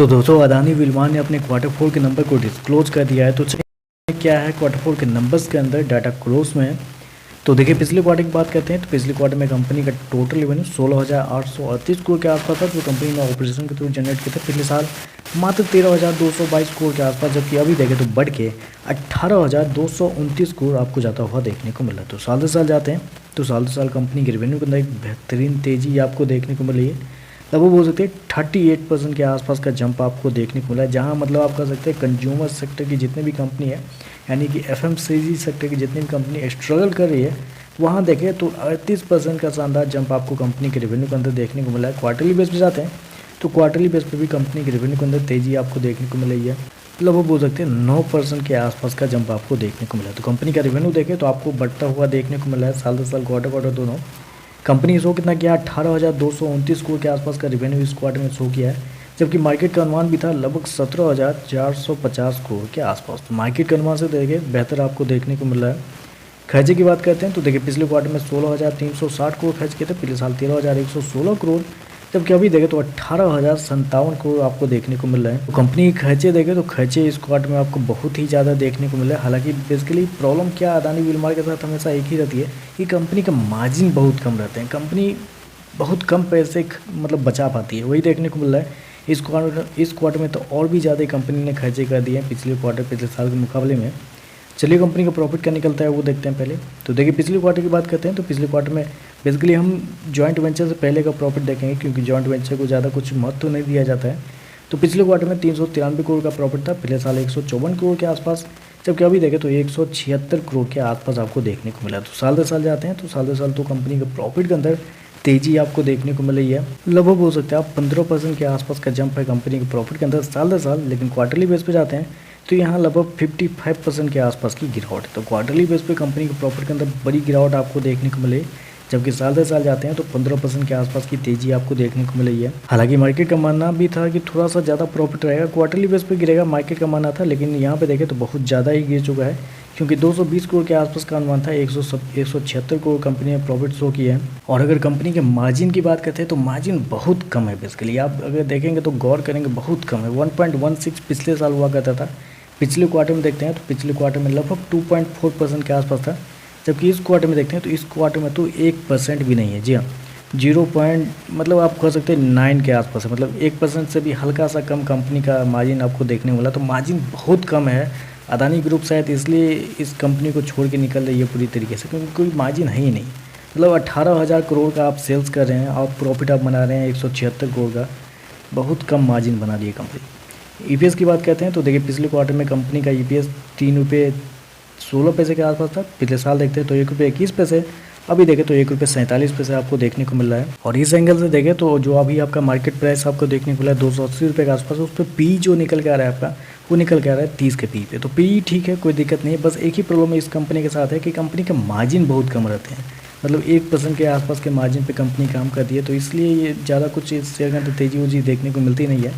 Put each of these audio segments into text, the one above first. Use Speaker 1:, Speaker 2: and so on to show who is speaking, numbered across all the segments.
Speaker 1: तो दोस्तों अदानी विल्मान ने अपने क्वार्टर फोर के नंबर को डिस्क्लोज कर दिया है। तो चलिए क्या है क्वार्टर फोर के नंबर्स के अंदर डाटा क्लोज में है। तो देखिए पिछले क्वार्टर की बात करते हैं तो पिछले क्वार्टर में कंपनी का टोटल रेवेन्यू 16,838 करोड़ के आसपास था जो कंपनी ने ऑपरेशन के थ्रू जनरेट किया था। पिछले साल मात्र 13,222 करोड़ के आसपास, जबकि अभी देखें तो बढ़ के 18,229 करोड़ आपको जाता हुआ देखने को मिला। तो साल से साल जाते हैं तो साल से साल कंपनी के रेवेन्यू के अंदर एक बेहतरीन तेज़ी आपको देखने को मिल रही है। लगभग बोल सकते हैं 38% के आसपास का जंप आपको देखने को मिला है। जहां मतलब आप कह सकते हैं कंज्यूमर सेक्टर की जितनी भी कंपनी है, यानी कि एफएमसीजी सेक्टर की जितनी भी कंपनी स्ट्रगल कर रही है, वहां देखें तो 38% का शानदार जंप आपको कंपनी के रेवेन्यू के अंदर देखने को मिला है। क्वार्टरली बेस पे जाते हैं तो क्वार्टरली बेस पे भी कंपनी के रेवेन्यू के अंदर तेज़ी आपको देखने को मिल रही है। मतलब वो बोल सकते हैं 9% के आसपास का जंप आपको देखने को मिला है। तो कंपनी का रेवेन्यू देखें तो आपको बढ़ता हुआ देखने को मिला है साल से साल, क्वार्टर क्वार्टर दोनों। कंपनी शो कितना किया, 18,229 करोड़ के आसपास का रेवेन्यू इस क्वार्टर में शो किया है, जबकि मार्केट का अनुमान भी था लगभग 17,450 करोड़ के आसपास। तो मार्केट के अनुमान से देखें बेहतर आपको देखने को मिल रहा है। खर्चे की बात करते हैं तो देखिए पिछले क्वार्टर में 16,360 करोड़ खर्च किए थे, पिछले साल 13,116 करोड़, जबकि अभी देखें तो 18,057 करोड़ आपको देखने को मिल रहे हैं। तो कंपनी के खर्चे देखें तो खर्चे इस क्वार्टर में आपको बहुत ही ज़्यादा देखने को मिला है। हालांकि बेसिकली प्रॉब्लम क्या अदानी विल्मार के साथ हमेशा एक ही रहती है कि कंपनी का मार्जिन बहुत कम रहते हैं। कंपनी बहुत कम पैसे मतलब बचा पाती है, वही देखने को मिल रहा है। इस क्वार्टर में तो और भी ज़्यादा कंपनी ने खर्चे कर दिए हैं पिछले क्वार्टर पिछले साल के मुकाबले में। चलिए कंपनी का प्रॉफिट क्या निकलता है वो देखते हैं पहले। तो देखिए पिछले क्वार्टर की बात करते हैं तो पिछले क्वार्टर में बेसिकली हम जॉइंट वेंचर से पहले का प्रॉफिट देखेंगे, क्योंकि जॉइंट वेंचर को ज़्यादा कुछ महत्व नहीं दिया जाता है। तो पिछले क्वार्टर में 393 करोड़ का प्रॉफिट था, पिछले साल 154 करोड़ के आसपास, जबकि अभी देखें तो 176 करोड़ के आसपास आपको देखने को मिला। तो साल दर साल जाते हैं तो साल दर साल तो कंपनी के प्रॉफिट के अंदर तेज़ी आपको देखने को मिल रही है। लगभग हो सकता है आप 15% के आसपास का जंप है कंपनी के प्रॉफिट के अंदर साल दर साल। लेकिन क्वार्टरली बेस पे जाते हैं तो यहाँ लगभग 55% के आसपास की गिरावट है। तो क्वार्टरली बेस पे कंपनी के प्रॉफिट के अंदर बड़ी गिरावट आपको देखने को मिले, जबकि साल दर साल जाते हैं तो 15% के आसपास की तेज़ी आपको देखने को मिल रही है। हालांकि मार्केट का मानना भी था कि थोड़ा सा ज़्यादा प्रॉफिट रहेगा, क्वार्टरली बेस पे गिरेगा, मार्केट का मानना था, लेकिन यहाँ पे देखें तो बहुत ज़्यादा ही गिर चुका है, क्योंकि 220 करोड़ के आसपास का अनुमान था, 176 करोड़ कंपनी ने प्रॉफिट शो किया है। और अगर कंपनी के मार्जिन की बात करते हैं तो मार्जिन बहुत कम है। बेसिकली आप अगर देखेंगे तो गौर करेंगे बहुत कम है। 1.16 पिछले साल हुआ करता था, पिछले क्वार्टर में देखते हैं तो पिछले क्वार्टर में लगभग 2.4% के आसपास था, जबकि इस क्वार्टर में देखते हैं तो इस क्वार्टर में तो 1% भी नहीं है। जी हाँ, 0 मतलब आप कह सकते हैं 9 के आसपास है, मतलब 1% से भी हल्का सा कम कंपनी का मार्जिन आपको देखने को मिला। तो मार्जिन बहुत कम है। अदानी ग्रुप शायद इसलिए इस कंपनी को छोड़ के निकल रही है पूरी तरीके से, क्योंकि कोई मार्जिन है ही नहीं। मतलब 18,000 करोड़ का आप सेल्स कर रहे हैं और प्रॉफिट आप बना रहे हैं 176 करोड़ का, बहुत कम मार्जिन बना रही है कंपनी। ईपीएस की बात करते हैं तो देखिए पिछले क्वार्टर में कंपनी का ईपीएस 3 रुपये 16 पैसे के आसपास था, पिछले साल देखते हैं तो 1 रुपये 21 पैसे, अभी देखें तो 1 रुपये 47 पैसे आपको देखने को मिल रहा है। और इस एंगल से देखें तो जो अभी आपका मार्केट प्राइस आपको देखने को मिला है 280 रुपये के आसपास, उस पर पी जो निकल के आ रहा है आपका, वो निकल के आ रहा है 30 के पी पे। तो पी ठीक है, कोई दिक्कत नहीं है, बस एक ही प्रॉब्लम इस कंपनी के साथ है कि कंपनी के मार्जिन बहुत कम रहते हैं। मतलब 1% के आसपास के मार्जिन पे कंपनी काम करती है, तो इसलिए ये ज़्यादा कुछ इस शेयर के अंदर तेज़ी वोजी देखने को मिलती नहीं है।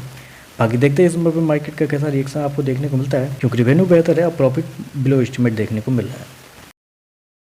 Speaker 1: बाकी देखते हैं इस नंबर पर मार्केट का कैसा रिएक्शन आपको देखने को मिलता है, क्योंकि रेवेन्यू बेहतर है और प्रॉफिट बिलो एस्टिमेट देखने को मिल रहा है।